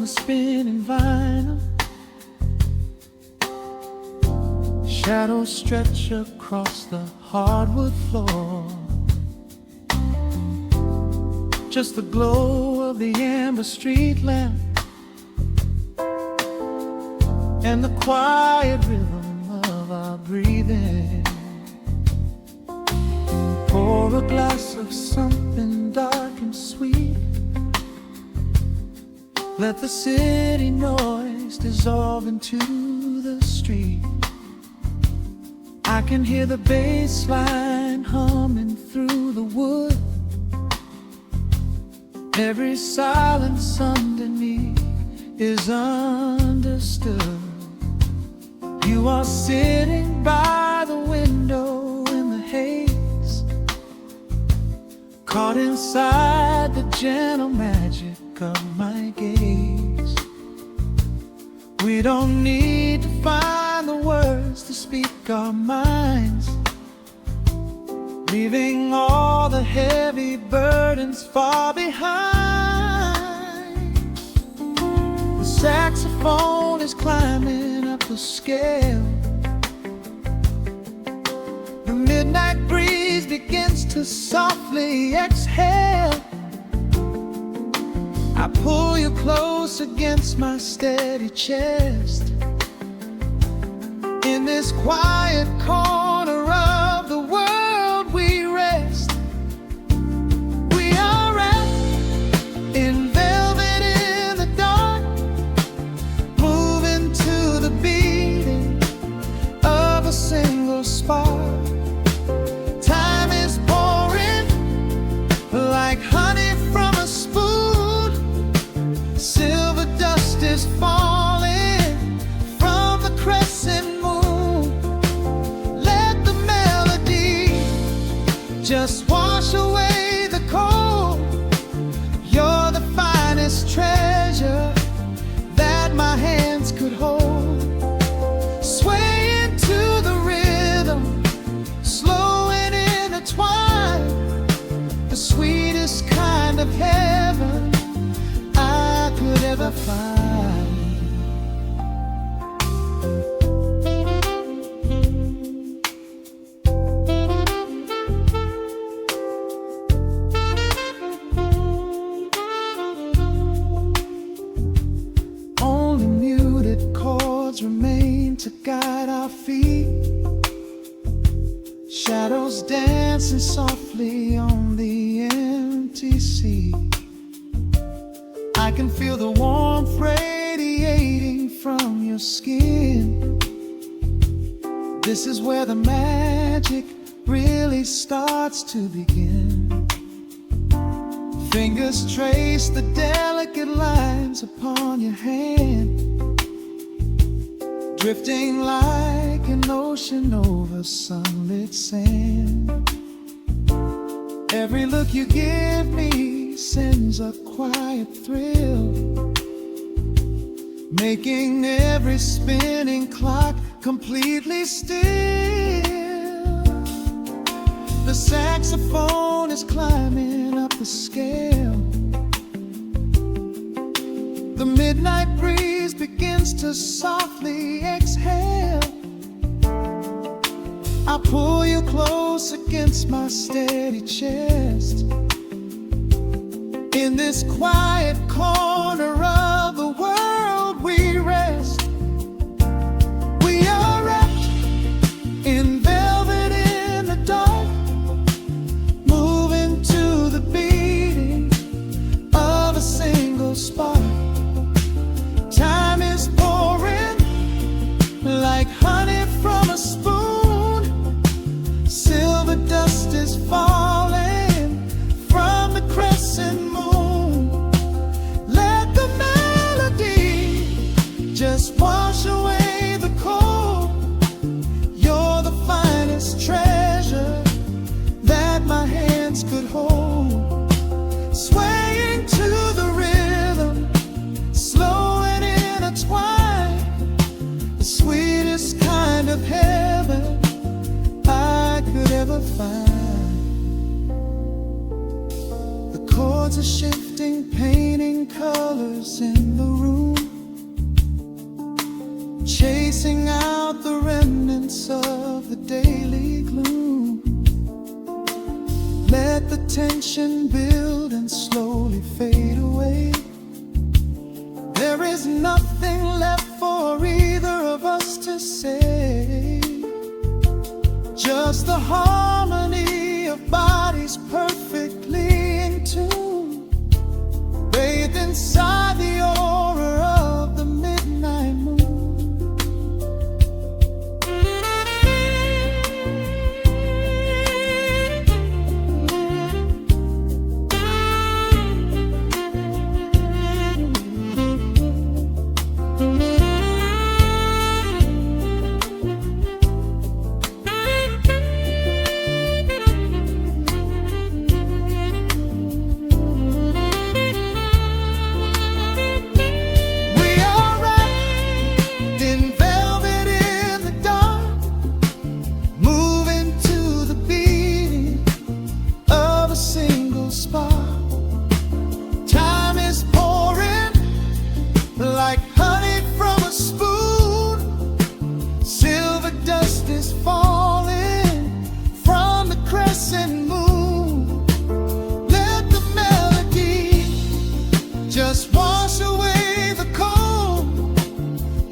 on the spinning vinyl. Shadows stretch across the hardwood floor. Just the glow of the amber street lamp and the quiet rhythm of our breathing. Pour a glass of something dark and sweet. Let the city noise dissolve into the street. I can hear the bass line humming through the wood. Every silence underneath is understood. You are sitting by the window in the haze, caught inside the gentle magic of my gaze. We don't need to find the words to speak our minds, leaving all the heavy burdens far behind. The saxophone is climbing up the scale. The midnight breeze begins to softly exhale. I pull you close against my steady chest. In this quiet corner of the world we rest. We are wrapped in velvet in the dark, moving to the beating of a single spark. Time is pouring like honey from a spoon. Silver dust is falling from the crescent moon. Let the melody just wash away the cold. You're the finest treasure that my hands could hold. Swaying to the rhythm, slow and intertwined, the sweetest kind of heaven I could ever find. Only muted chords remain to guide our feet. Shadows dancing softly on the empty sea. I can feel the warmth radiating from your skin. This is where the magic really starts to begin. Fingers trace the delicate lines upon your hand, drifting like an ocean over sunlit sand. Every look you give me sends a quiet thrill, making every spinning clock completely still. The saxophone is climbing up the scale. The midnight breeze begins to softly exhale. I pull you close against my steady chest. In this quiet corner of the world we rest. We are wrapped in velvet in the dark, moving to the beating of a single spark. Time is pouring like honey from a spoon. Silver dust is falling from the crescent moon. Let the chasing out the remnants of the daily gloom. Let the tension build and slowly fade away. There is nothing left for either of us to say, just the harmony of bodies perfectly in tune, bathed inside the aura of the midnight moon. Like honey from a spoon, silver dust is falling from the crescent moon. Let the melody just wash away the cold.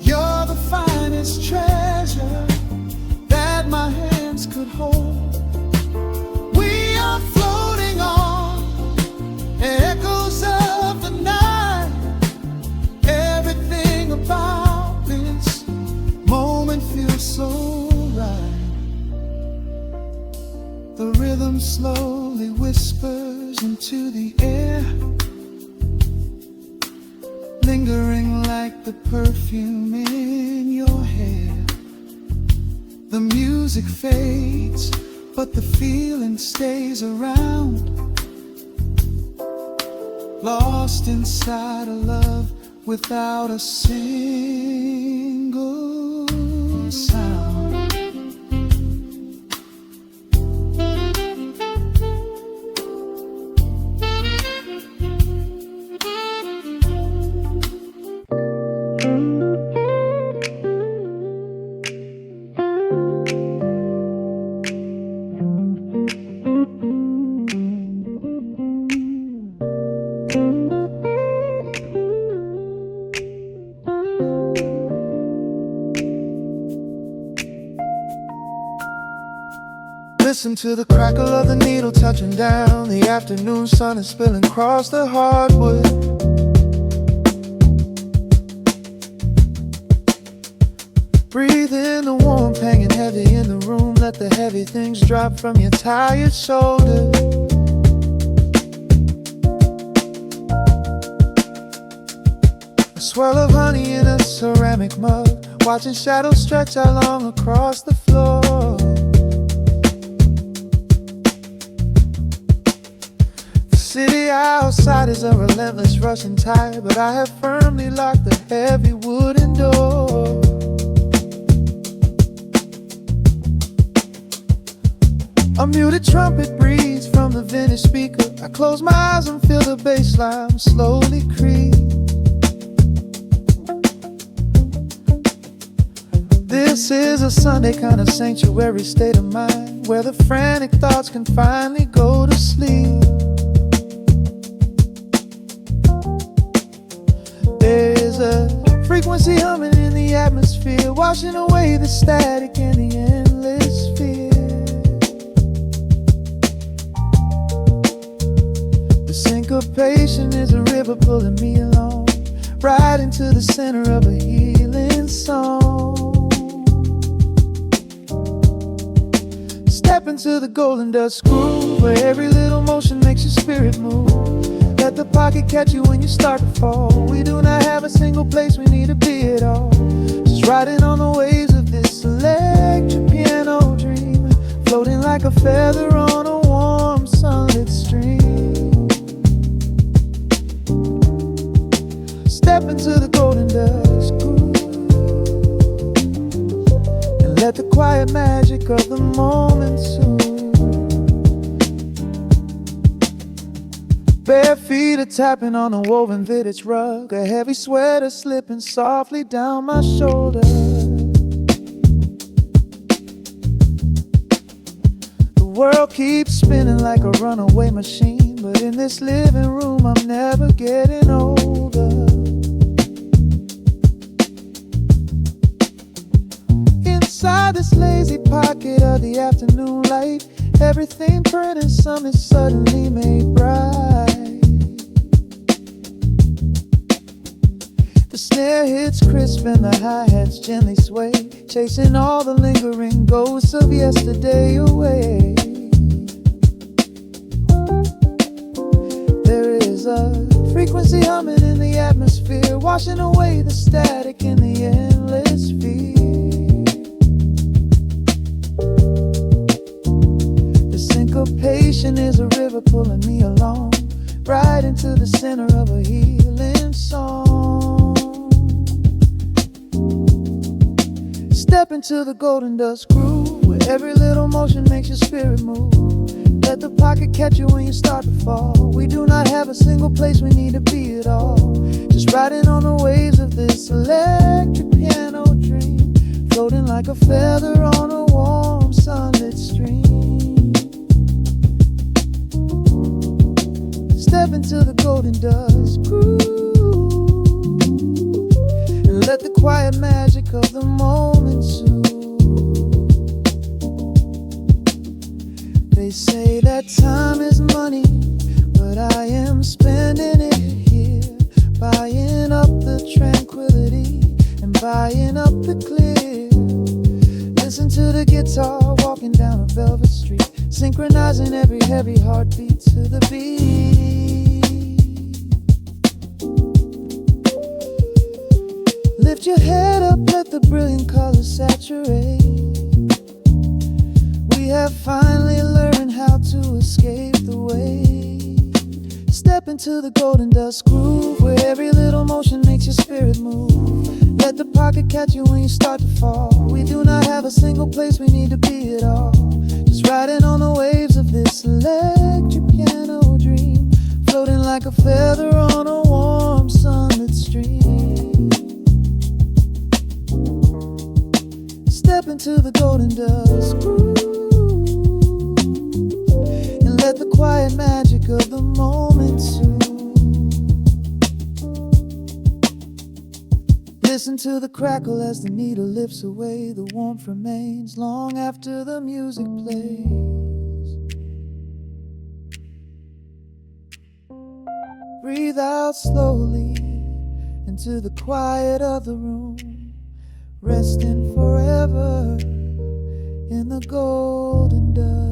You're the finest treasure that my hands could hold. We are floating on echoes of the night. About this moment feels so right. The rhythm slowly whispers into the air, lingering like the perfume in your hair. The music fades, but the feeling stays around, lost inside a love without a single sound. Listen to the crackle of the needle touching down. The afternoon sun is spilling across the hardwood. Breathe in the warmth hanging heavy in the room. Let the heavy things drop from your tired shoulders. A swirl of honey in a ceramic mug, watching shadows stretch out long across the floor. City outside is a relentless rushing tide, but I have firmly locked the heavy wooden door. A muted trumpet breathes from the vintage speaker. I close my eyes and feel the bass line slowly creep. This is a Sunday kind of sanctuary state of mind, where the frantic thoughts can finally go to sleep. There's a frequency humming in the atmosphere, washing away the static and the endless fear. The syncopation is a river pulling me along, right into the center of a healing song. Step into the golden dust groove, where every little motion makes your spirit move. Let the pocket catch you when you start to fall. We do not have a single place we need to be at all. Just riding on the waves of this electric piano dream, floating like a feather on a warm sunlit stream. Step into the golden dust groove, and let the quiet magic of the moment soothe. Bare feet Feet are tapping on a woven vintage rug, a heavy sweater slipping softly down my shoulder. The world keeps spinning like a runaway machine, but in this living room I'm never getting older. Inside this lazy pocket of the afternoon light, everything burning, something suddenly made bright. The snare hits crisp and the hi-hats gently sway, chasing all the lingering ghosts of yesterday away. There is a frequency humming in the atmosphere, washing away the static in the endless fear. Syncopation is a river pulling me along, right into the center of a healing song. Step into the golden dust groove, where every little motion makes your spirit move. Let the pocket catch you when you start to fall. We do not have a single place we need to be at all. Just riding on the waves of this electric piano dream, floating like a feather on a warm sunlit stream. Step into the golden dust groove and let the quiet magic of the moment soothe. They say that time is money, but I am spending it here, buying up the tranquility and buying up the clear. Listen to the guitar walking down a velvet street, synchronizing every heavy heartbeat to the beat. Lift your head up, let the brilliant colors saturate. We have finally learned how to escape the weight. Step into the golden dust groove, where every little motion makes your spirit move. Let the pocket catch you when you start to fall. We do not have a single place we need to be at all. Just riding on the waves of this electric piano dream, floating like a feather on a warm sunlit stream. Step into the golden dust groove and let the quiet magic of the moment soothe. Listen to the crackle as the needle lifts away. The warmth remains long after the music plays. Breathe out slowly into the quiet of the room, resting forever in the golden dust.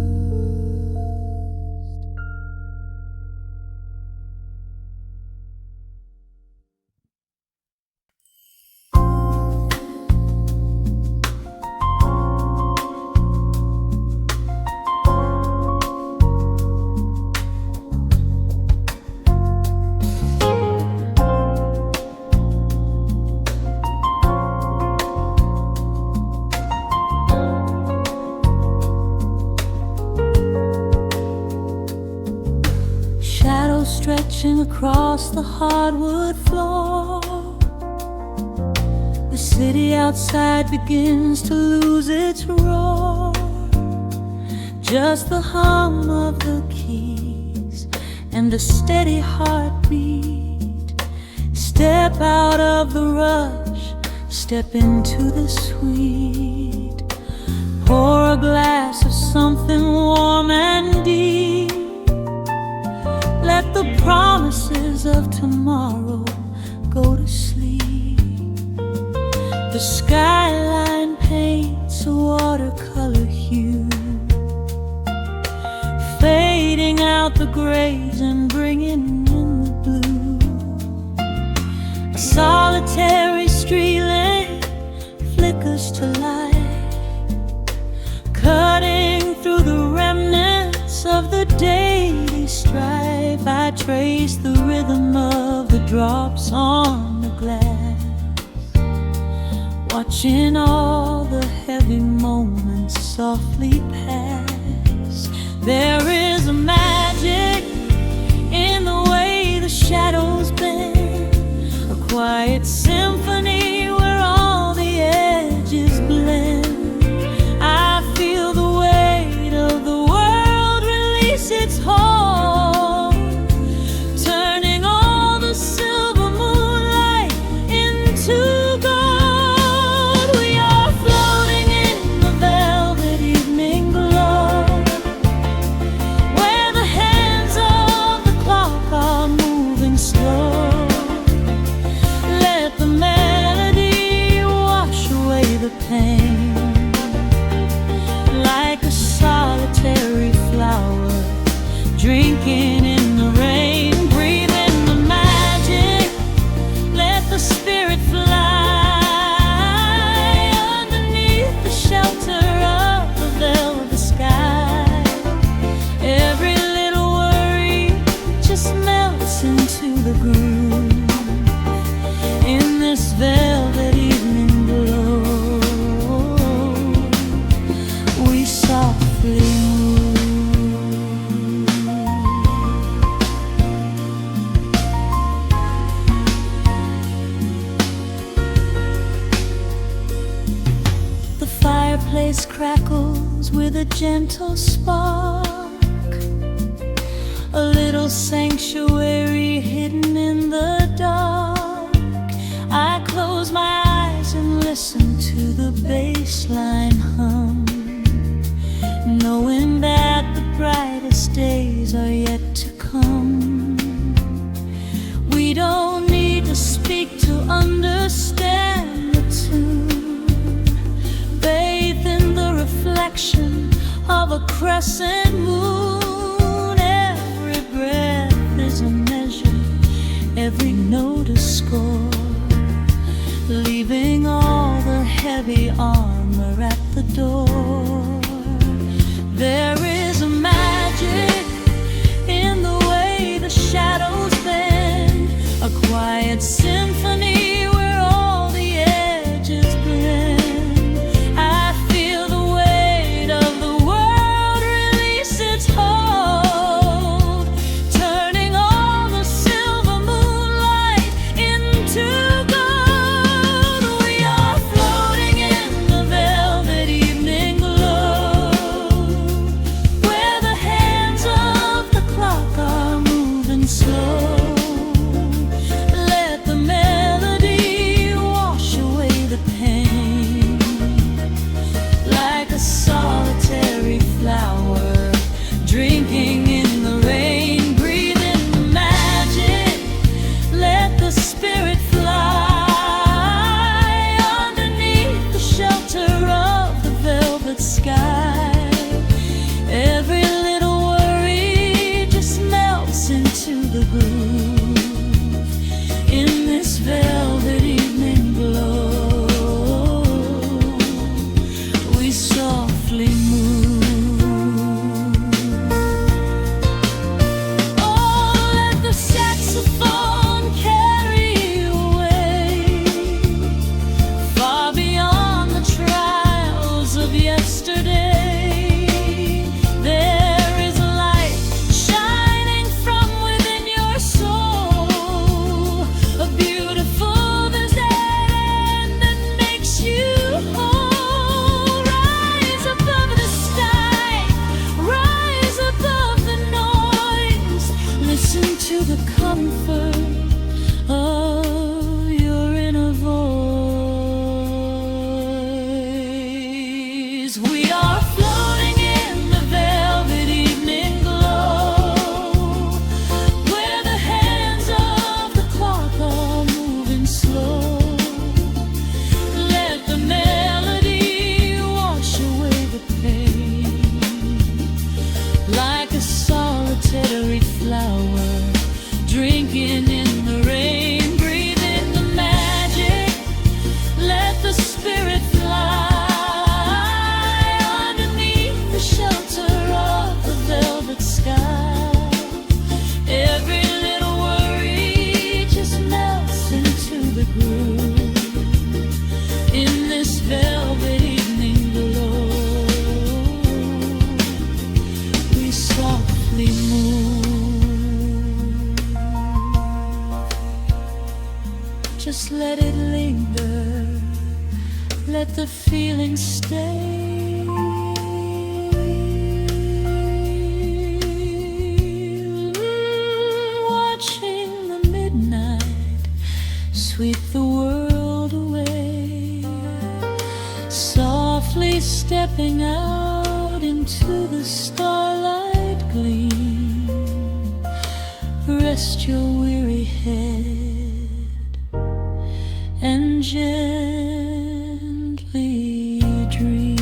Stretching across the hardwood floor, the city outside begins to lose its roar. Just the hum of the keys and a steady heartbeat. Step out of the rush, step into the sweet. Pour a glass of something warm and deep. Let the promises of tomorrow go to sleep. The skyline paints a watercolor hue, fading out the grays and bringing in the blue. A solitary street lamp flickers to life, cutting through the remnants of the daily strife. I trace the rhythm of the drops on the glass, watching all the heavy moments softly pass. There is a magic in the way the quiet symphony where all the edges blend. I feel the weight of the world release its hold, turning all the silver moonlight into gold. We are floating in the velvet evening glow, where the hands of the clock are moving slow. Let the melody wash away the pain, like a solitary flower drinking in the rain. Breathe in the magic, let the spirit fly underneath the shelter of the velvet sky. Every little worry just melts into the groove in this velvet evening glow. We softly move. The fireplace crackles with a gentle spark, a little sanctuary hidden in the dark. I close my eyes and listen to the bass line hum, knowing that the brightest days are yet to come. We don't need to speak to understand the tune, bathed in the reflection of a crescent moon. Every breath is a measure, every note a score, leaving all the heavy armor at the door. There is a magic in the way the shadows bend, a quiet symphony where all the edges blend. I feel the weight of the world release its hold, turning all the silver moonlight into gold. We are floating in the velvet evening glow, where the hands of the clock are moving slow. Let the melody wash away the pain, like a solitary flower drinking in the rain. Breathe in the magic, let the spirit fly underneath the shelter of the velvet sky. Every little worry just melts into the groove in this velvet evening glow. We softly move. Oh, let the saxophone carry you away, far beyond the trials of yesterday. There is a light shining from within your soul, a beautiful vision that makes you whole. Rise above the sky, rise above the noise, listen to the comfort of your inner voice. We are floating in the velvet evening glow, where the hands of the clock are moving slow. Let the melody wash away the pain, like a solitary flower drinking in the rain. Breathe in the magic, let the spirit fly underneath the shelter of the velvet sky. Every little worry just melts into the groove in this velvet evening glow. We softly move. Just let it it linger, let the feeling stay. Watching the midnight sweep the world away, softly stepping out into the starlight gleam. Rest your weary head and gently dream.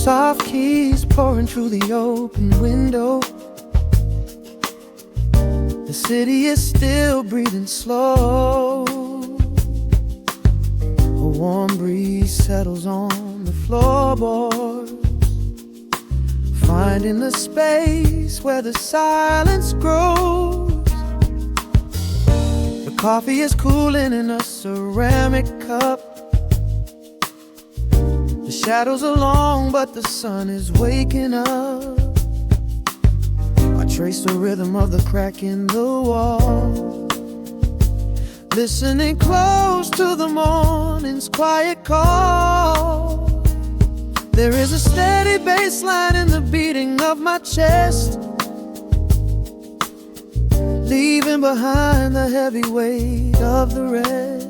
Soft keys pouring through the open window. The city is still breathing slow. A warm breeze settles on the floorboards, finding the space where the silence grows. The coffee is cooling in a ceramic cup. The shadows are long, but the sun is waking up. I trace the rhythm of the crack in the wall, listening close to the morning's quiet call. There is a steady bass line in the beating of my chest, leaving behind the heavy weight of the rest.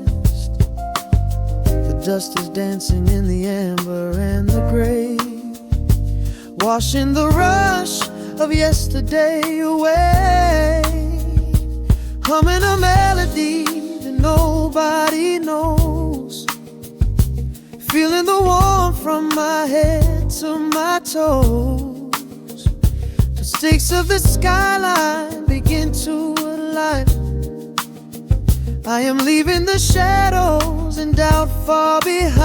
The dust is dancing in the amber and the gray, washing the rush of yesterday away. Humming a melody that nobody knows, feeling the warmth from my head to my toes. The stakes of the skyline begin to align. I am leaving the shadows and doubt far behind.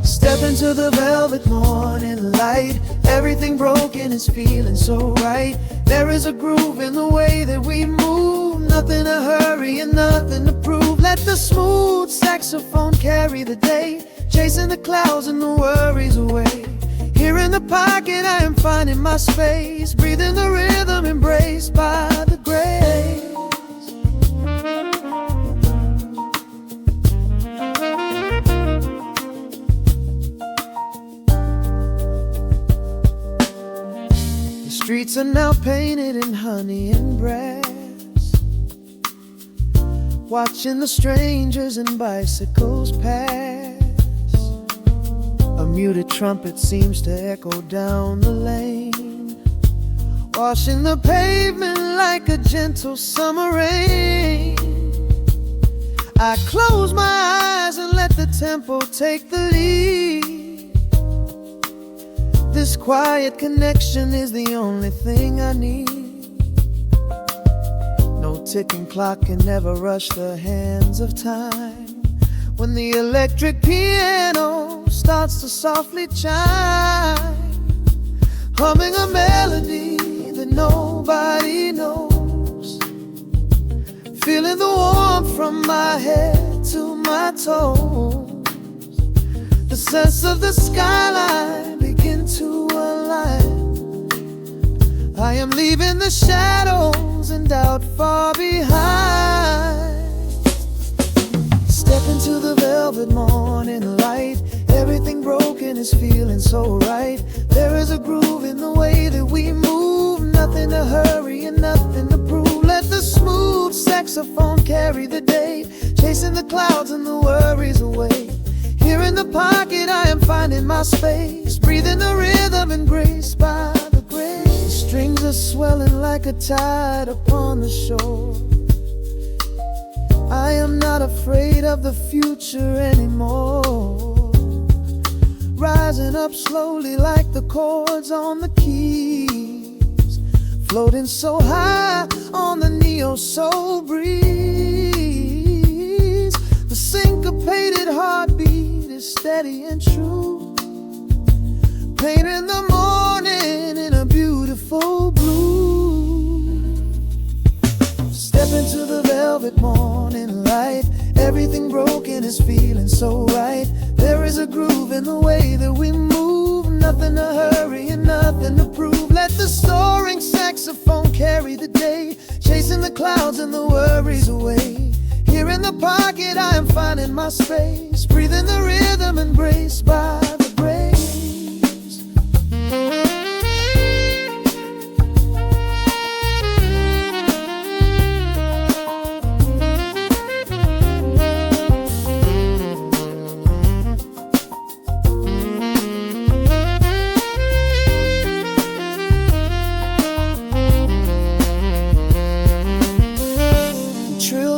Step into the velvet morning light. Everything broken is feeling so right. There is a groove in the way that we move. Nothing to hurry and nothing to prove. Let the smooth saxophone carry the day, chasing the clouds and the worries away. Here in the pocket I am finding my space, breathing the rhythm embraced by the grace. The streets are now painted in honey and brass, watching the strangers and bicycles pass. A muted trumpet seems to echo down the lane, washing the pavement like a gentle summer rain. I close my eyes and let the tempo take the lead. This quiet connection is the only thing I need. No ticking clock can ever rush the hands of time. When the electric piano starts to softly chime, humming a melody that nobody knows, feeling the warmth from my head to my toes. The sense of the skyline begin to align. I am leaving the shadows and doubt far behind. Step into the velvet morning light. Everything broken is feeling so right. There is a groove in the way that we move. Nothing to hurry and nothing to prove. Let the smooth saxophone carry the day, chasing the clouds and the worries away. Here in the pocket I am finding my space, breathing the rhythm embraced by the grace. The strings are swelling like a tide upon the shore, I am not afraid of the future anymore. Rising up slowly like the chords on the keys, floating so high on the neo-soul breeze. The syncopated heartbeat is steady and true, painting the morning in a beautiful blue. Step into the velvet morning light. Everything broken is feeling so right. There is a groove in the way that we move. Nothing to hurry and nothing to prove. Let the soaring saxophone carry the day, chasing the clouds and the worries away. Here in the pocket I am finding my space, breathing the rhythm, embraced by the breeze.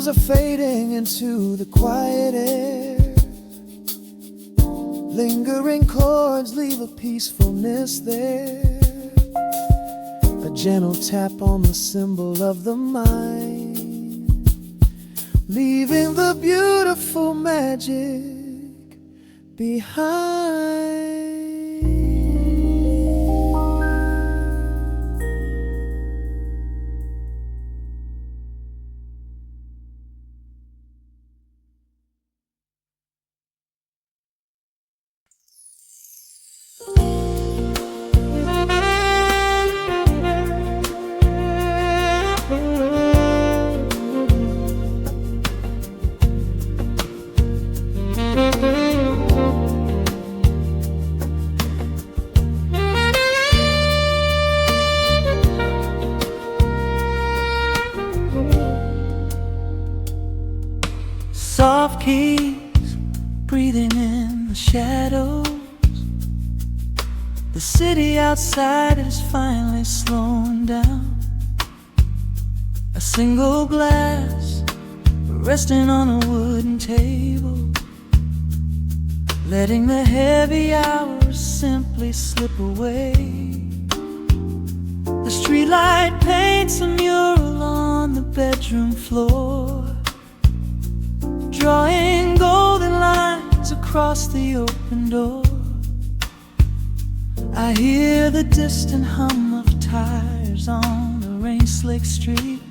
Are fading into the quiet air. Lingering chords leave a peacefulness there. A gentle tap on the cymbal of the mind, leaving the beautiful magic behind. Soft keys breathing in the shadows. The city outside is finally slowing down. A single glass resting on a wooden table, letting the heavy hours simply slip away. The streetlight paints a mural on the bedroom floor, drawing golden lines across the open door. I hear the distant hum of tires on the rain-slicked street,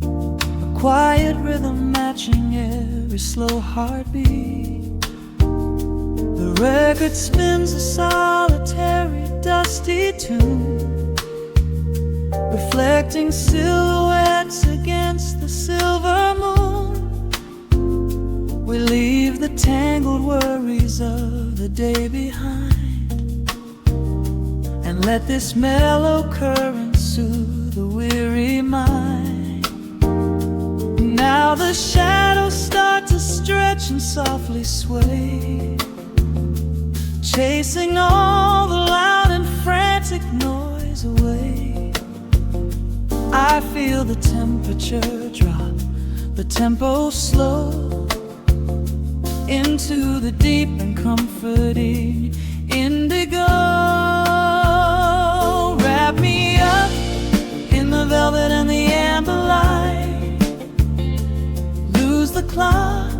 a quiet rhythm matching every slow heartbeat. The record spins a solitary, dusty tune, reflecting silhouettes against the silver moon. We leave the tangled worries of the day behind, and let this mellow current soothe the weary mind. Now the shadows start to stretch and softly sway, chasing all the loud and frantic noise away. I feel the temperature drop, the tempo slow, into the deep and comforting indigo. Wrap me up in the velvet and the amber light, lose the clock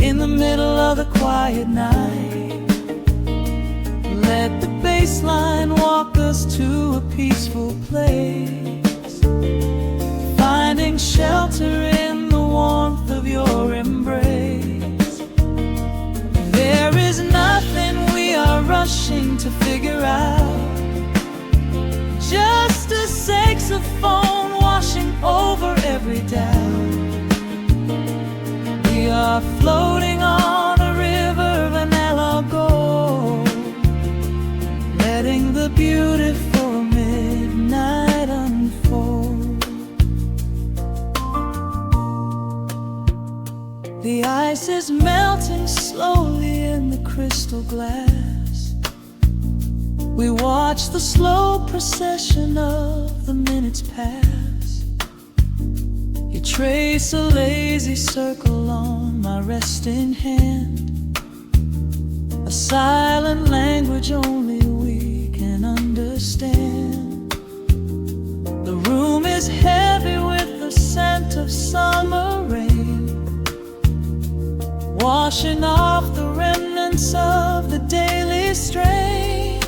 in the middle of the quiet night. Let the bass line walk us to a peaceful place, finding shelter in the warmth of your embrace. There is nothing we are rushing to figure out, just a saxophone washing over every doubt. We are floating on a river vanilla gold, letting the beautiful midnight unfold. The ice is melting slowly in the crystal glass. We watch the slow procession of the minutes pass. You Trace a lazy circle on my resting hand, a silent language only we can understand. The room is heavy with the scent of summer rain, washing off the remnants of the daily strain.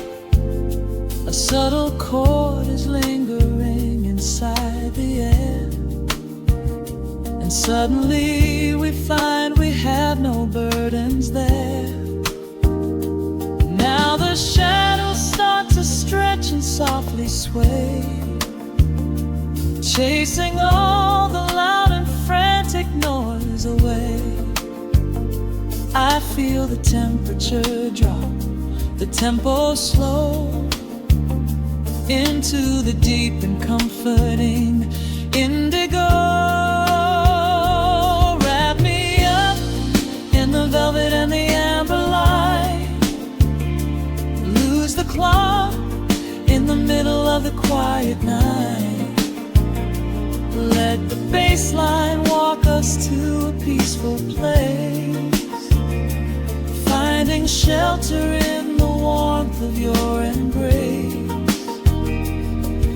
A subtle chord is lingering inside the air, and suddenly we find we have no burdens there. Now the shadows start to stretch and softly sway, chasing all the loud and frantic noise away. I feel the temperature drop, the tempo slow, into the deep and comforting indigo. Wrap me up in the velvet and the amber light, lose the clock in the middle of the quiet night. Let the bass line walk us to a peaceful place, finding shelter in the warmth of your embrace.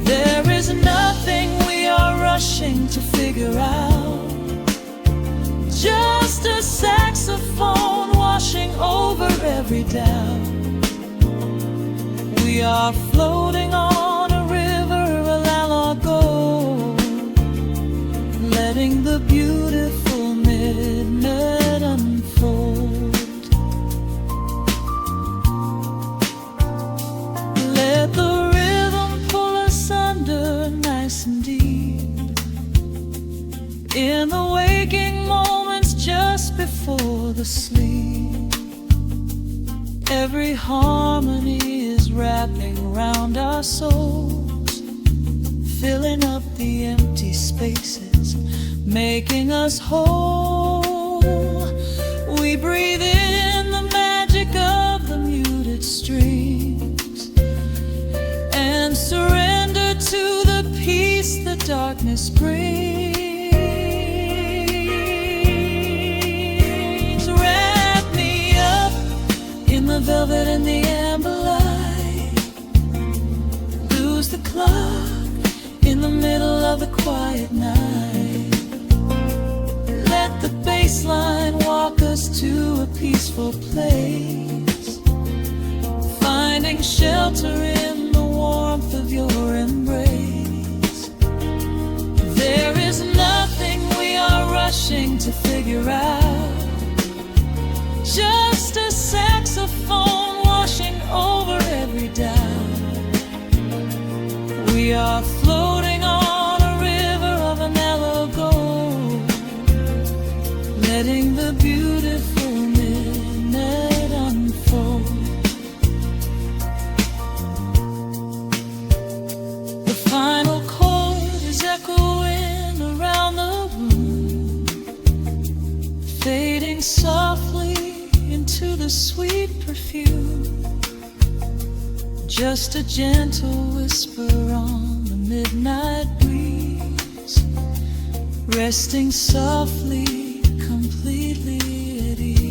There is nothing we are rushing to figure out, just a saxophone washing over every doubt. We are floating on a river of analog gold, letting the beautiful midnight unfold. Let the rhythm pull us under nice and deep, in the waking moments just before the sleep. Every harmony is wrapping around our souls, filling up the empty spaces, making us whole. We breathe in the magic of the muted strings and surrender to the peace the darkness brings. Wrap me up in the velvet and the amber light, lose the clock in the middle of the quiet night. Let the bass line walk us to a peaceful place, finding shelter in the warmth of your embrace. There is nothing we are rushing to figure out, just a saxophone washing over every doubt. We are floating on a river of vanilla gold, letting the beautiful midnight unfold. The final chord is echoing around the room, fading softly into the sweet perfume. Just a gentle whisper on the midnight breeze, resting softly, completely at ease.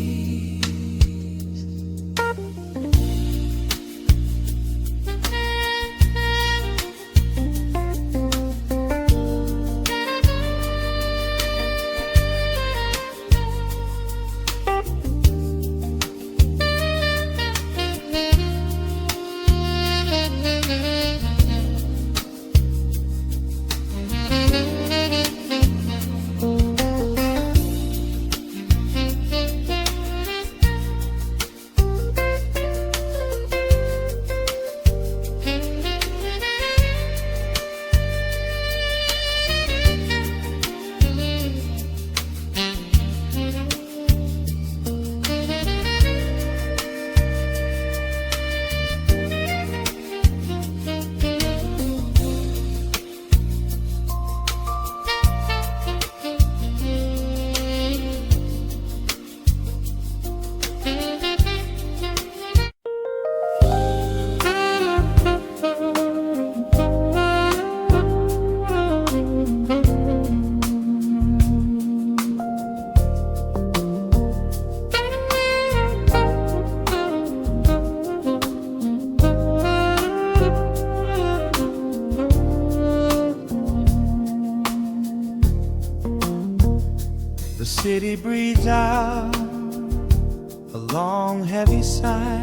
slowly breathes out a long heavy sigh.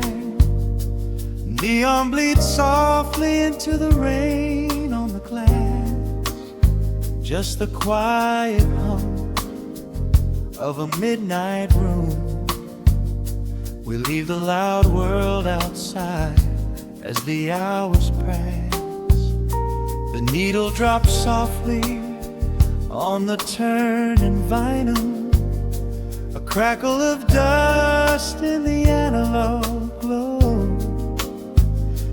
Neon bleeds softly into the rain on the glass. Just the quiet hum of a midnight room. We leave the loud world outside as the hours pass. The needle drops softly on the turning vinyl. A crackle of dust in the analog glow.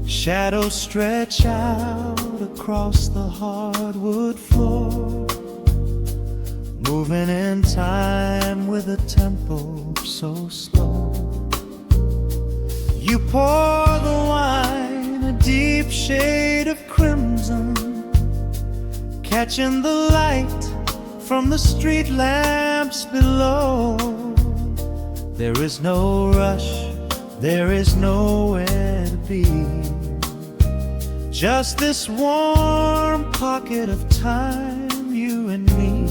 Shadows stretch out across the hardwood floor, moving in time with a tempo so slow. You pour the wine, a deep shade of crimson, catching the light from the street lamps below. There is no rush, there is nowhere to be. Just this warm pocket of time, you and me.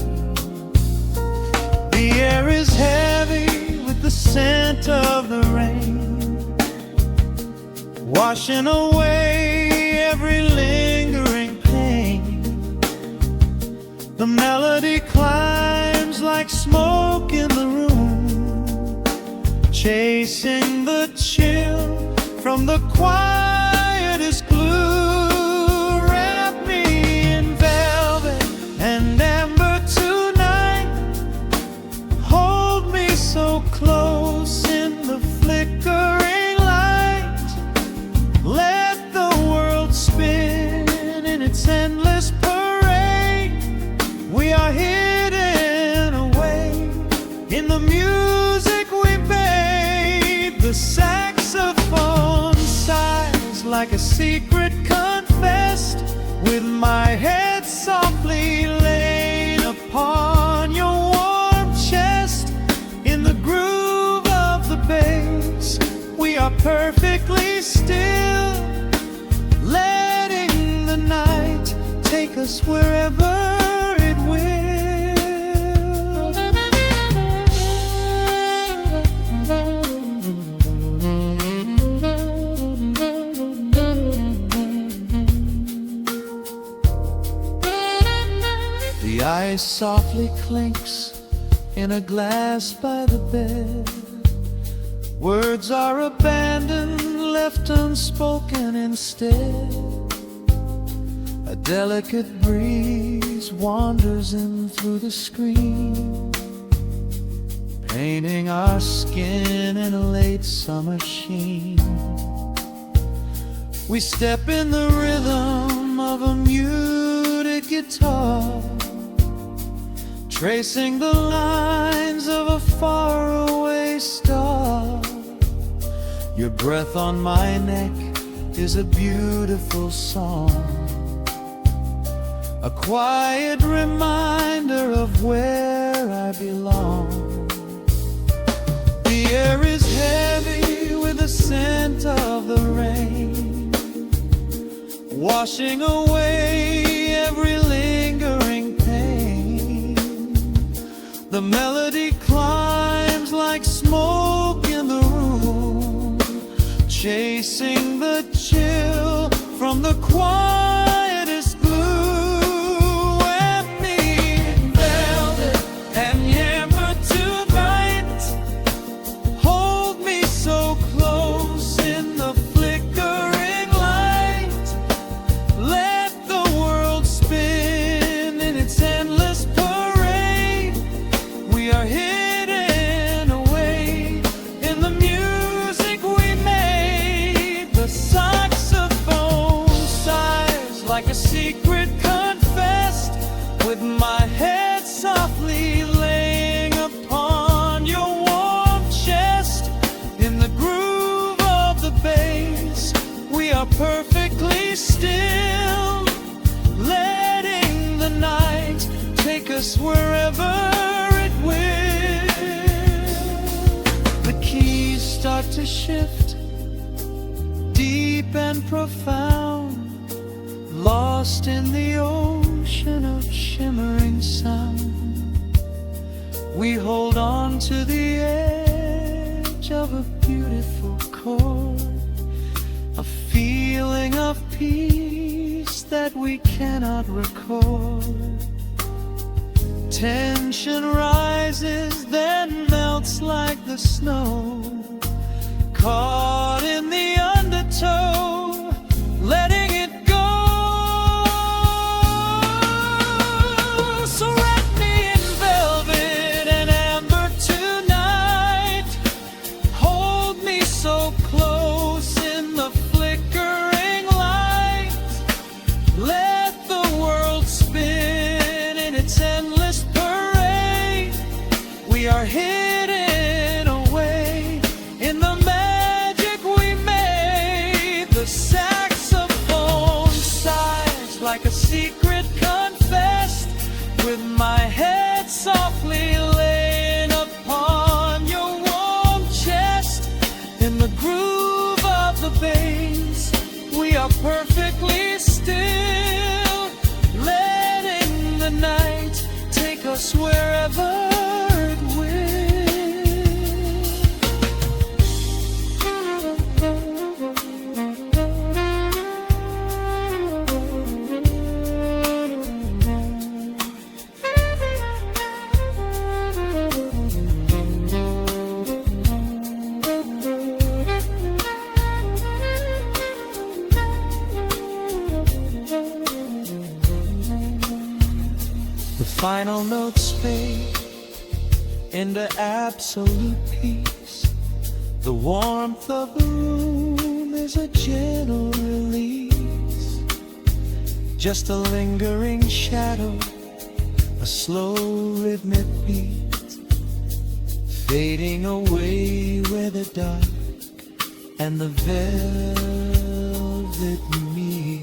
The air is heavy with the scent of the rain, washing away every lingering pain. The melody climbs like smoke in the room, chasing the chill from the quietest glue. Wrap me in velvet and amber tonight. Hold me so close in the flickering light. Let the world spin in its endless parade. We are hidden away in the music we made. The saxophone sighs like a secret confessed, with my head softly laid upon your warm chest. In the groove of the bass, we are perfectly still, letting the night take us wherever it will. The ice softly clinks in a glass by the bed. Words are abandoned, left unspoken instead. A delicate breeze wanders in through the screen, painting our skin in a late summer sheen. We step in the rhythm of a muted guitar, tracing the lines of a faraway star. Your breath on my neck is a beautiful song, a quiet reminder of where I belong. The air is heavy with the scent of the rain, washing away every lingering pain. The melody climbs like smoke in the room, chasing the chill from the quietest blue. Wrap me in velvet and amber tonight. Hold me so close in the flickering light. Let the world spin in its endless parade. We are hidden away in the music we made. The saxophone sighs like a secret confessed, with my head softly laying upon your warm chest. In the groove of the bass, we are perfectly still, letting the night take us wherever it will. The keys start to shift, deep and profound, lost in the ocean of shimmering sound. we hold on to the edge of a beautiful chord, a feeling of peace that we cannot record. Tension rises, then melts like the snow, caught in the undertow, letting it go. So wrap me in velvet and amber tonight, hold me so close in the flickering light, let the world spin in its endless parade. We are hidden away in the magic we made. The saxophone sighs like a secret confessed, with my head softly laying upon your warm chest. In the groove of the bass, we are perfectly still, letting the night take us wherever it will. The final notes fade into absolute peace. The warmth of the room is a gentle release, just a lingering shadow, a slow rhythmic beat, fading away where the dark and the velvet meet.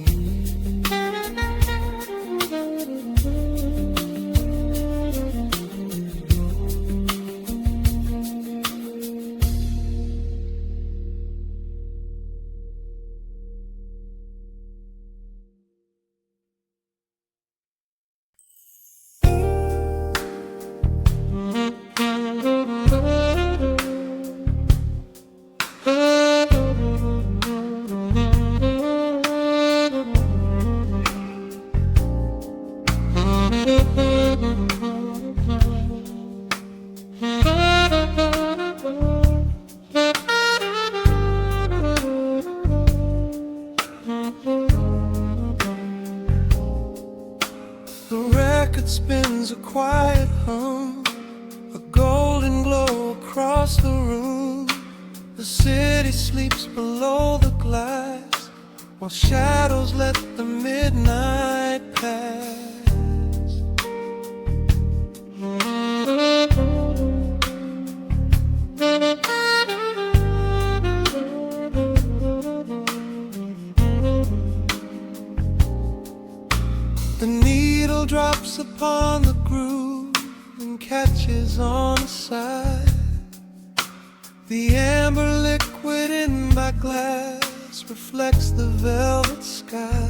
The record spins a quiet hum, a golden glow across the room. The city sleeps below the glass, while shadows let the midnight pass. The needle drops upon the groove and catches on the side. The amber liquid in my glass reflects the velvet sky.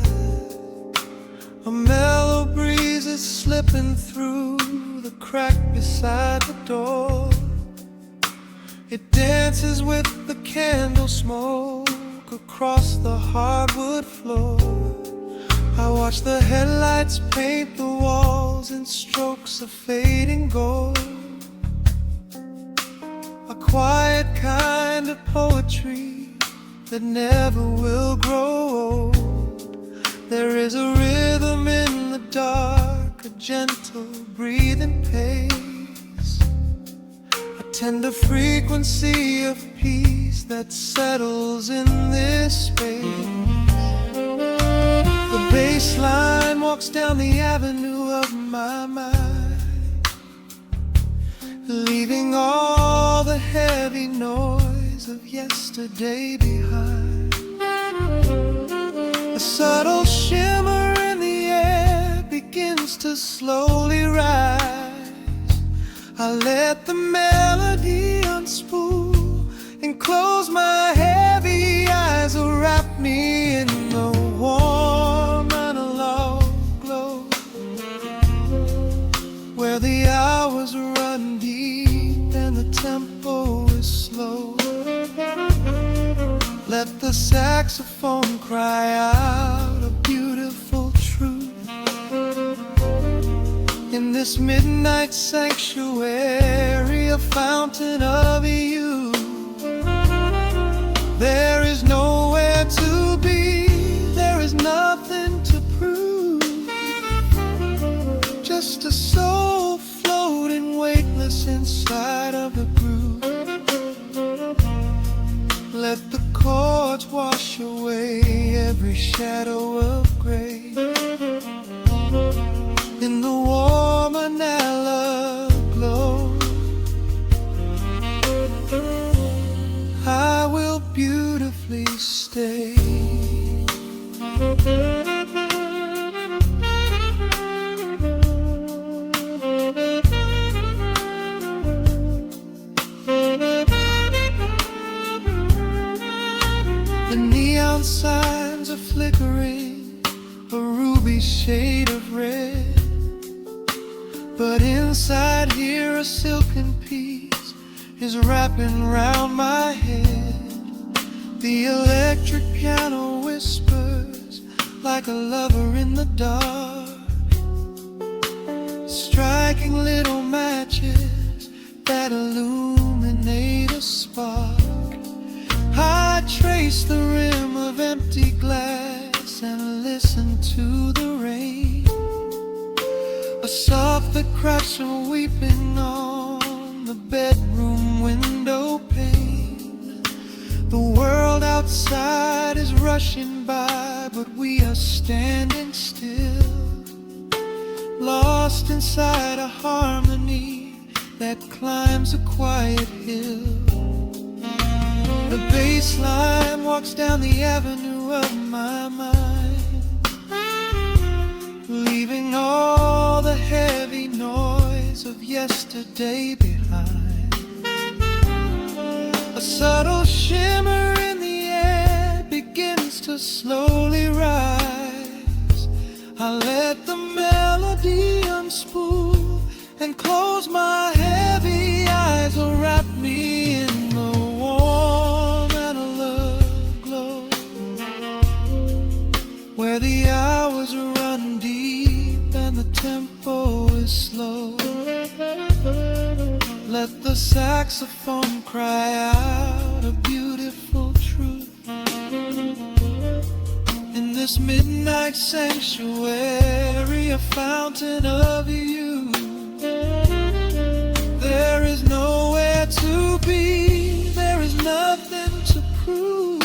A mellow breeze is slipping through the crack beside the door. It dances with the candle smoke across the hardwood floor. I watch the headlights paint the walls in strokes of fading gold, a quiet kind of poetry that never will grow old. There is a rhythm in the dark, a gentle breathing pace, a tender frequency of peace that settles in this space. The bass line walks down the avenue of my mind, leaving all the heavy noise of yesterday behind. A subtle shimmer in the air begins to slowly rise. I let the melody unspool and close my heavy eyes, wrap me in the warm analog glow, where the hours run deep is slow. Let the saxophone cry out a beautiful truth. In this midnight sanctuary, a fountain of youth. There is nowhere to be, there is nothing to prove. Just a soul floating weightless inside of the groove. Let the chords wash away every shadow of gray. In the warm vanilla glow, I will beautifully stay. The neon signs are flickering, a ruby shade of red. But inside here a silken peace is wrapping round my head. The electric piano whispers like a lover in the dark, striking little matches that illuminate a spark. I trace the rim of empty glass and listen to the rain, a soft that cracks from weeping on the bedroom window pane. The world outside is rushing by, but we are standing still, lost inside a harmony that climbs a quiet hill. The bass line walks down the avenue of my mind, leaving all the heavy noise of yesterday behind. A subtle shimmer in the air begins to slowly rise. I let the melody unspool and close my heavy eyes, will wrap me in the warm analog glow, where the hours run deep and the tempo is slow. Let the saxophone cry out a beautiful truth. In this midnight sanctuary, a fountain of youth. There is nowhere to be, there is nothing to prove.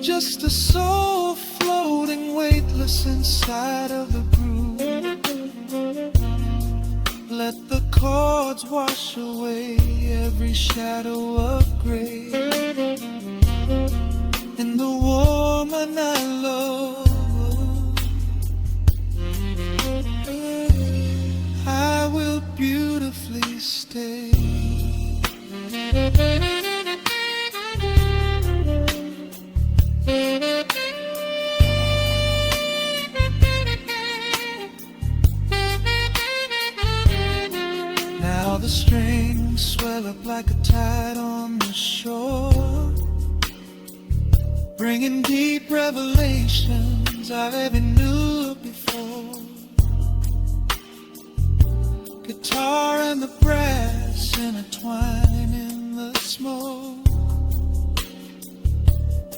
Just a soul floating weightless inside of the groove. Let the chords wash away every shadow of gray. In the warm and I love, I will beautifully stay. Now the strings swell up like a tide on the shore, bringing deep revelations I've ever knew before. Guitar and the brass intertwine in the smoke,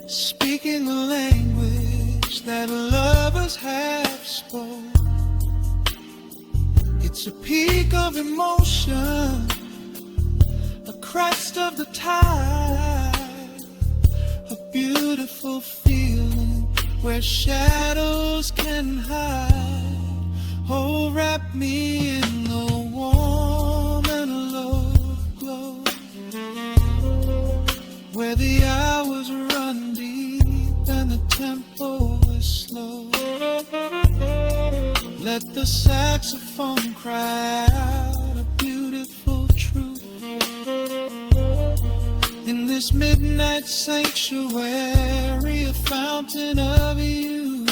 speaking the language that lovers have spoke. It's a peak of emotion, a crest of the tide, a beautiful feeling where shadows can hide. Oh, wrap me in the warm analog glow, where the hours run deep and the tempo is slow. Let the saxophone cry out a beautiful truth. In this midnight sanctuary, a fountain of youth.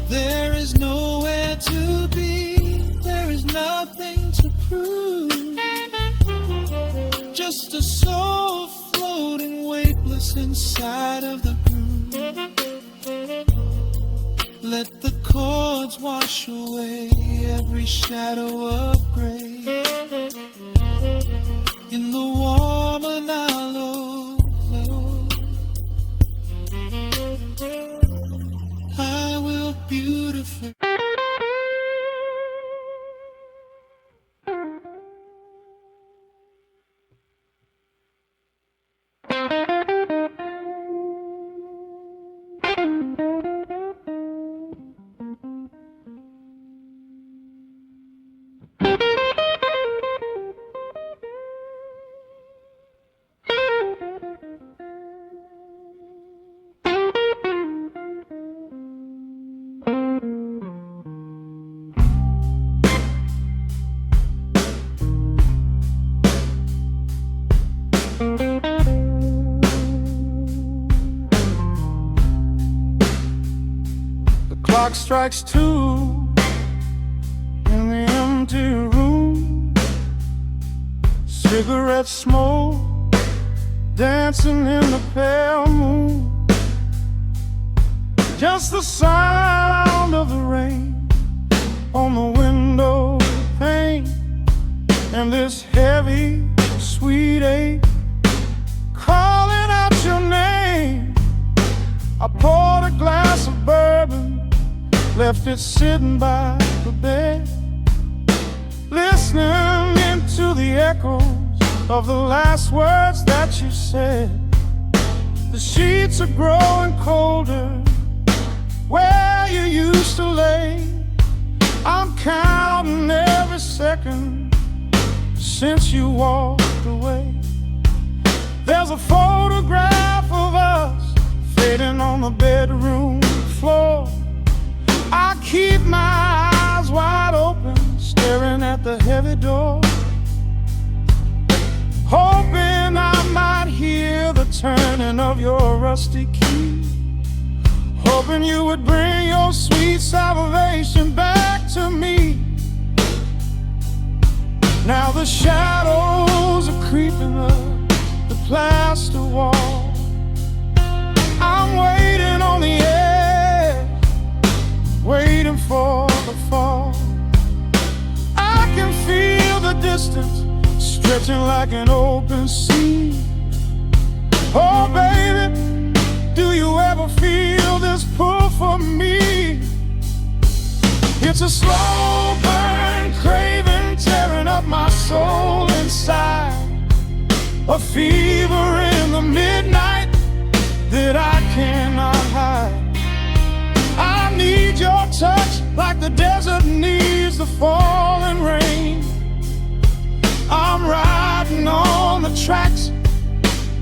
There is nowhere to be, there is nothing to prove. soul floating weightless inside of the groove. Let the chords wash away every shadow of gray. In the warm and hollow glow, I will beautify. Clock strikes 2 in the empty room. Cigarette smoke dancing in the pale moon. Just the sound of the rain on the window pane, and this heavy, sweet ache calling out your name. I poured a glass of bourbon, left it sitting by the bed, listening into the echoes of the last words that you said. The sheets are growing colder where you used to lay. I'm counting every second since you walked away. There's a photograph of us fading on the bedroom floor. I keep my eyes wide open, staring at the heavy door, hoping I might hear the turning of your rusty key, hoping you would bring your sweet salvation back to me. Now the shadows are creeping up the plaster wall. I'm waiting on the edge, waiting for the fall. I can feel the distance stretching like an open sea. Oh baby, do you ever feel this pull for me? It's a slow burn craving tearing up my soul inside, a fever in the midnight that I cannot hide. I need your touch like the desert needs the falling rain. I'm riding on the tracks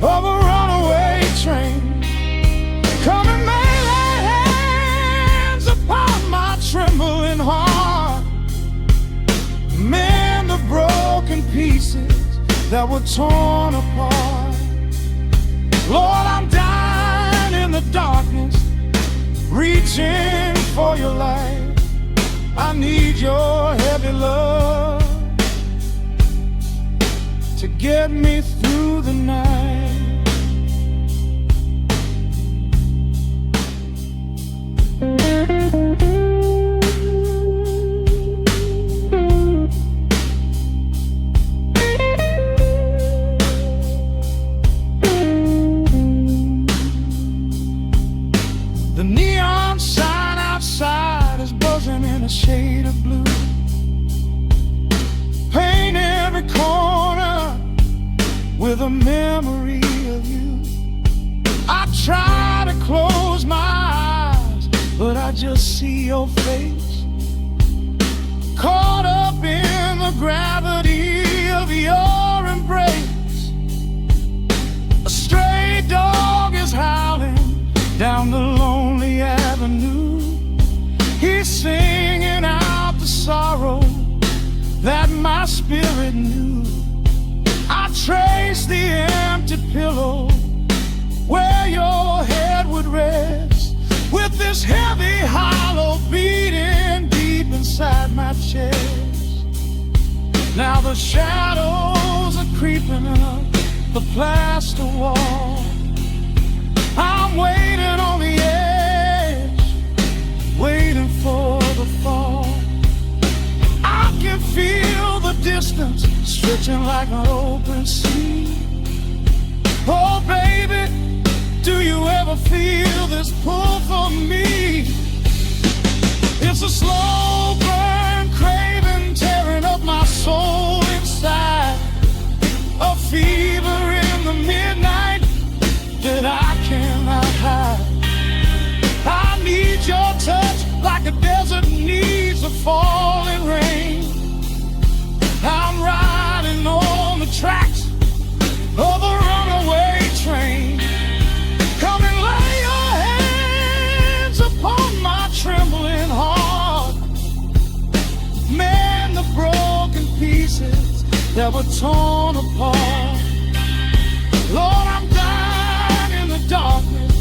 of a runaway train. Come and lay hands upon my trembling heart, mend the broken pieces that were torn apart. Lord, I'm dying in the darkness, reaching for your light. I need your heavy love to get me through the night. The neon sign outside is buzzing in a shade of blue. Paint every corner with a memory of you. I try to close my eyes, but I just see your face, caught up in the gravity of your embrace. A stray dog is howling down the lonely avenue. He's singing out the sorrow that my spirit knew. I trace the empty pillow where your head would rest, with this heavy hollow beating deep inside my chest. Now the shadows are creeping up the plaster wall. I'm waiting on the edge, waiting for the fall. I can feel the distance stretching like an open sea. Oh baby, do you ever feel this pull for me? It's a slow burn craving tearing up my soul inside, a fever in the midnight that I cannot hide. I need your touch like a desert needs a falling rain. I'm riding on the tracks of a runaway train. Come and lay your hands upon my trembling heart. Mend the broken pieces that were torn apart. Lord, I'm dying in the darkness,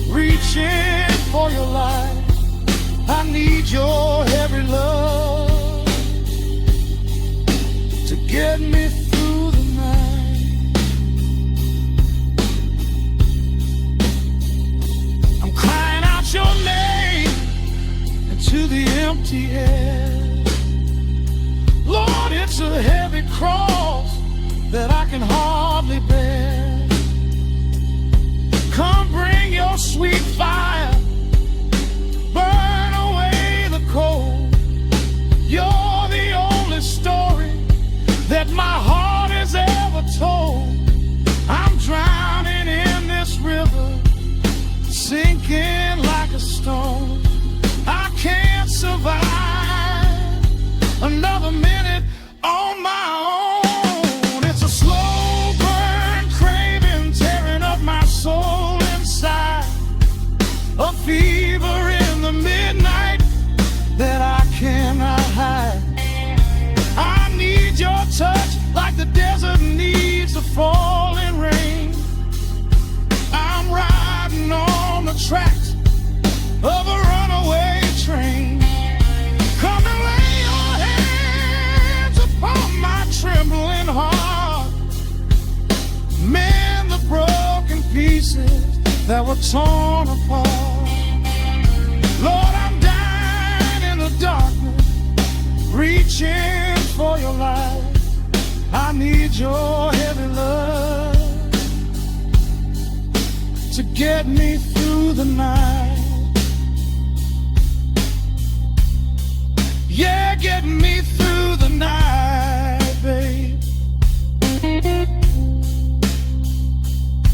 reaching for your light. I need your heavy love to get me through the night. I'm crying out your name into the empty air. Lord, it's a heavy cross that I can hardly bear. Come bring your sweet fire, burn away the cold. You're the only story that my heart has ever told. I'm drowning in this river, sinking like a stone. I can't survive another minute on my own. It's a slow burn craving tearing up my soul inside, a fever in the midnight that I cannot hide. I need your touch like the desert needs a falling rain. I'm riding on the tracks of a runaway train. Come and lay your hands upon my trembling heart. Mend the broken pieces that were torn apart. Lord, I'm dying in the darkness, reaching for your light. I need your heavy love to get me through the night. Yeah, get me through the night, babe.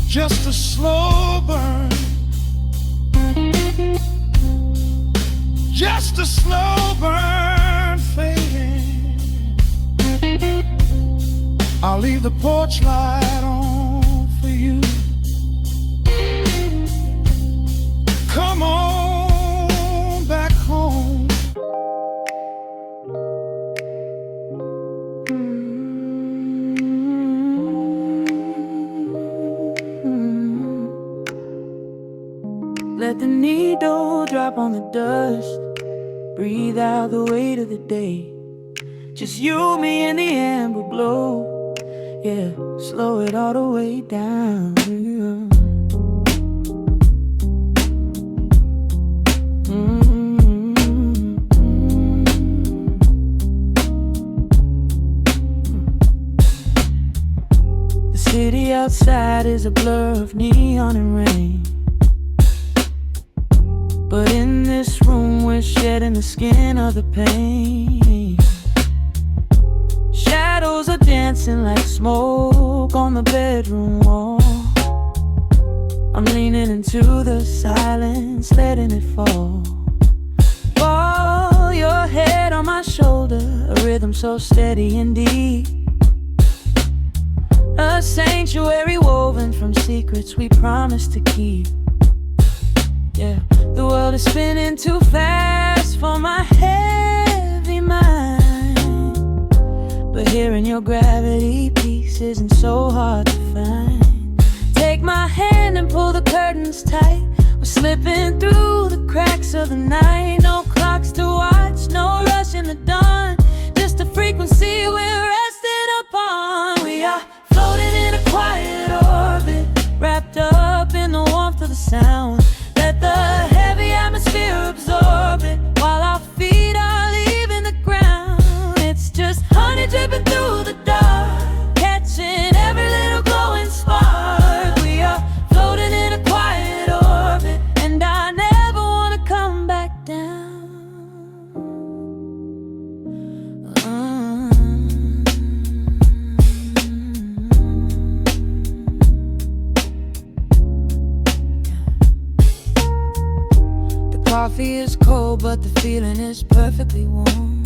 Just a slow burn, just a slow burn fading. I'll leave the porch light on for you. Come on back home. Let the needle drop on the dust. Breathe out the weight of the day. Just you, me, and the amber glow. Yeah, slow it all the way down. The city outside is a blur of neon and rain, but in this room we're shedding the skin of the pain. Shadows are dancing like smoke on the bedroom wall. I'm leaning into the silence, letting it fall. Fall your head on my shoulder, a rhythm so steady and deep. A sanctuary woven from secrets we promised to keep. Yeah, the world is spinning too fast for my heavy mind, but hearing your gravity piece isn't so hard to find. Take my hand and pull the curtains tight. We're slipping through the cracks of the night. No clocks to watch, no rush in the dawn, just a frequency we're resting upon. We are floating in a quiet coffee is cold, but the feeling is perfectly warm.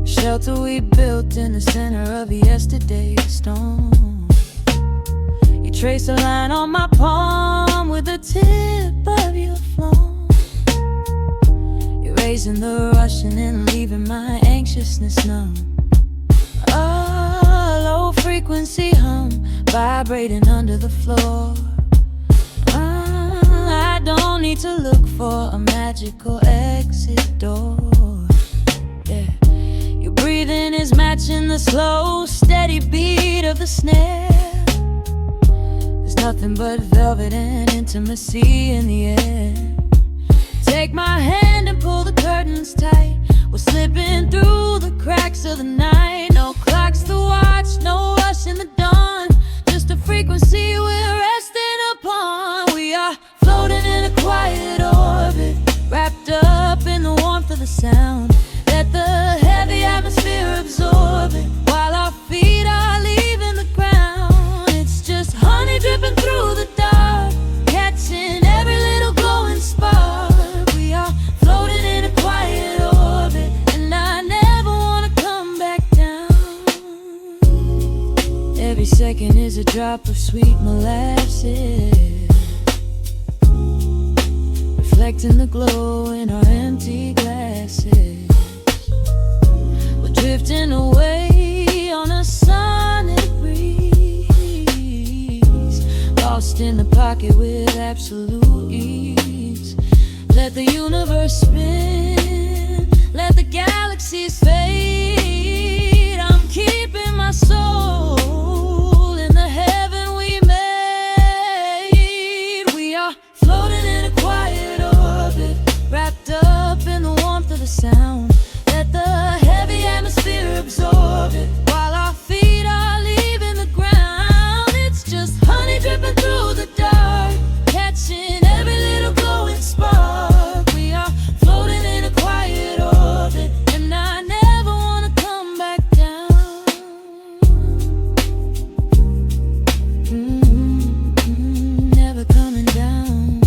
Shelter we built in the center of yesterday's storm. You trace a line on my palm with the tip of your phone, erasing the rushing and leaving my anxiousness numb. A low frequency hum vibrating under the floor. I don't need to look for a magical exit door. Yeah, your breathing is matching the slow, steady beat of the snare. There's nothing but velvet and intimacy in the air. Take my hand and pull the curtains tight. We're slipping through the cracks of the night. No clocks to watch, no rush in the dawn. Just a frequency we're resting upon. We are floating in a quiet orbit, wrapped up in the warmth of the sound. Let the heavy atmosphere absorb it, while our feet are leaving the ground. It's just honey dripping through the dark, catching every little glowing spark. We are floating in a quiet orbit, and I never wanna come back down. Every second is a drop of sweet molasses, reflecting the glow in our empty glasses. We're drifting away on a sonic breeze, lost in the pocket with absolute ease. Let the universe spin, let the galaxies fade. I'm keeping my soul in the heaven we made. We are floating in a quiet orbit, wrapped up in the warmth of the sound. Let the heavy atmosphere absorb it, while our feet are leaving the ground. It's just honey dripping through the dark, catching every little glowing spark. We are floating in a quiet orbit, and I never wanna come back down. Never coming down.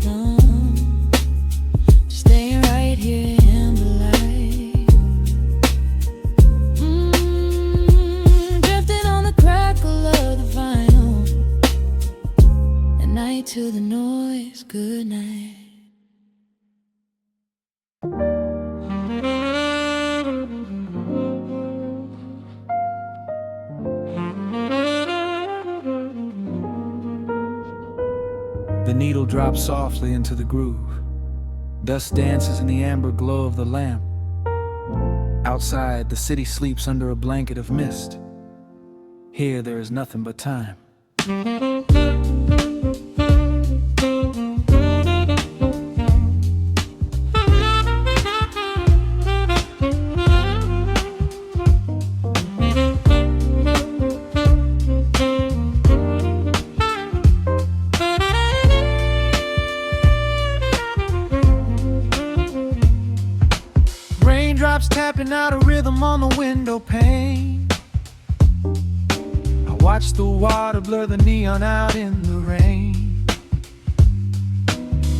No, just staying right here in the light. Drifting on the crackle of the vinyl. At night to the noise, good night. The needle drops softly into the groove. Dust dances in the amber glow of the lamp. Outside, the city sleeps under a blanket of mist. Here, there is nothing but time. Raindrops tapping out a rhythm on the window pane. I watch the water blur the neon out in the rain.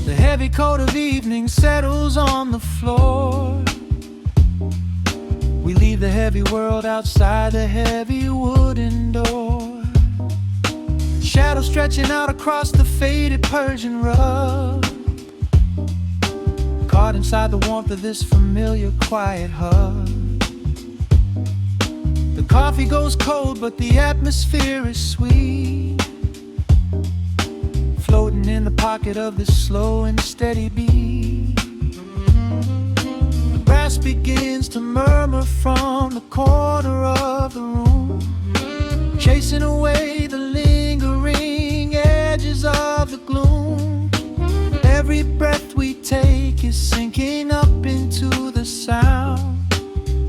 The heavy coat of evening settles on the floor. We leave the heavy world outside the heavy wooden door. Shadows stretching out across the faded Persian rug, caught inside the warmth of this familiar quiet hug. The coffee goes cold, but the atmosphere is sweet, floating in the pocket of this slow and steady beat. The brass begins to murmur from the corner of the room, chasing away the lingering edges of the gloom. Every breath we take is sinking up into the sound,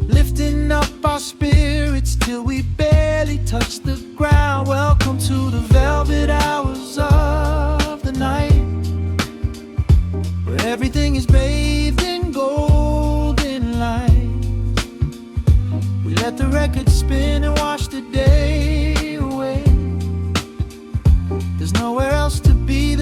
lifting up our spirits till we barely touch the ground. Welcome to the velvet hours of the night, where everything is bathed in golden light. We let the record spin and wash the day away. There's nowhere else to be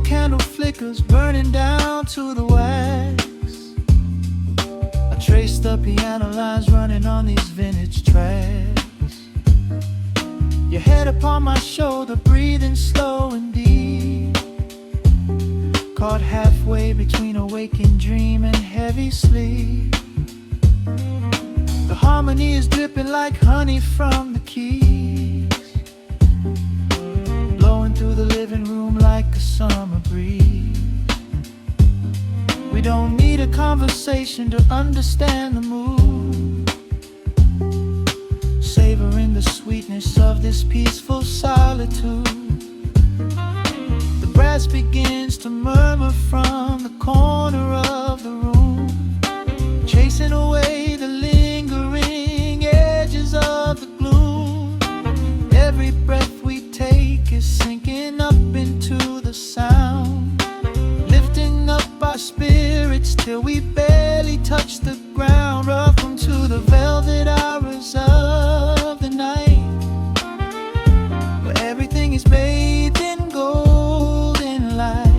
candle flickers burning down to the wax. I trace the piano lines running on these vintage tracks. Your head upon my shoulder, breathing slow and deep, caught halfway between a waking dream and heavy sleep. The harmony is dripping like honey from the keys, blowing through the living room like a summer breeze. We don't need a conversation to understand the mood, savoring the sweetness of this peaceful solitude. The brass begins to murmur from the corner of the room, chasing away the lingering edges of the gloom. Every breath we take is sinking up into the sound, lifting up our spirits till we barely touch the ground. Welcome to the velvet hours of the night, where everything is bathed in golden light.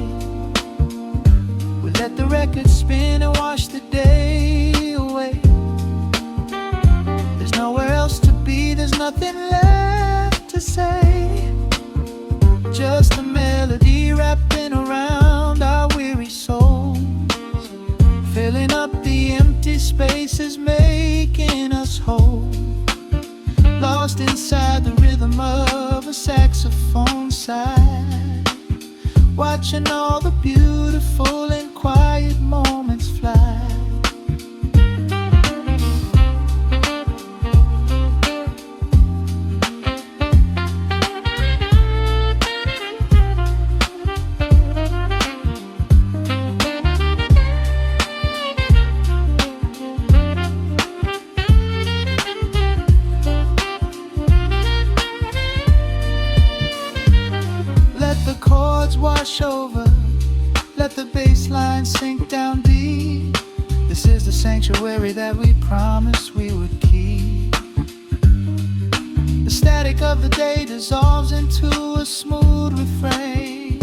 We let the record spin and wash the day away. There's nowhere else to be, there's nothing left to say. Just a melody wrapping around our weary souls, filling up the empty spaces, making us whole. Lost inside the rhythm of a saxophone sigh, watching all the beautiful and quiet moments fly. Wash over, let the bass line sink down deep. This is the sanctuary that we promised we would keep. The static of the day dissolves into a smooth refrain.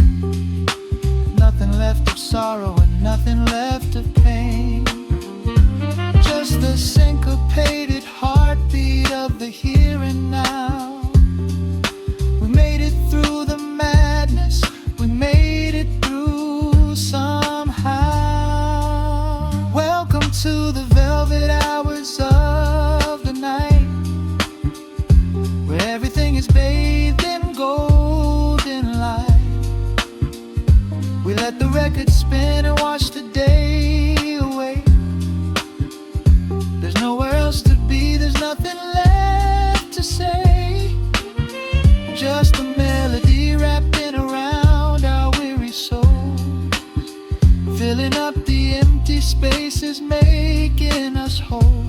Nothing left of sorrow and nothing left of pain, just the syncopated heartbeat of the here and now. We made it through the madness, we made it through somehow. Welcome to the velvet hours of the night, where everything is bathed in golden light. We let the record spin and wash the day away. There's nowhere else to be, there's nothing left to say. Just a melody wrapping around our weary souls, filling up the empty spaces, making us whole.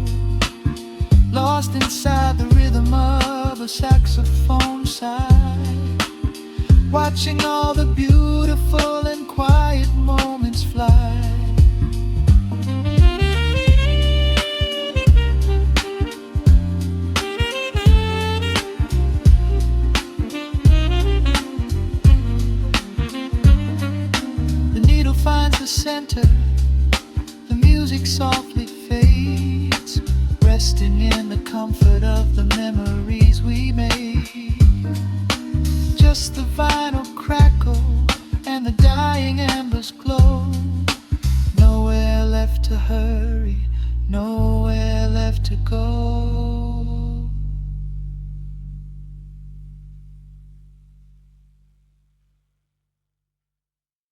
Lost inside the rhythm of a saxophone sigh, watching all the beautiful and quiet moments fly. Finds the center, the music softly fades, resting in the comfort of the memories we made. Just the vinyl crackle and the dying embers glow,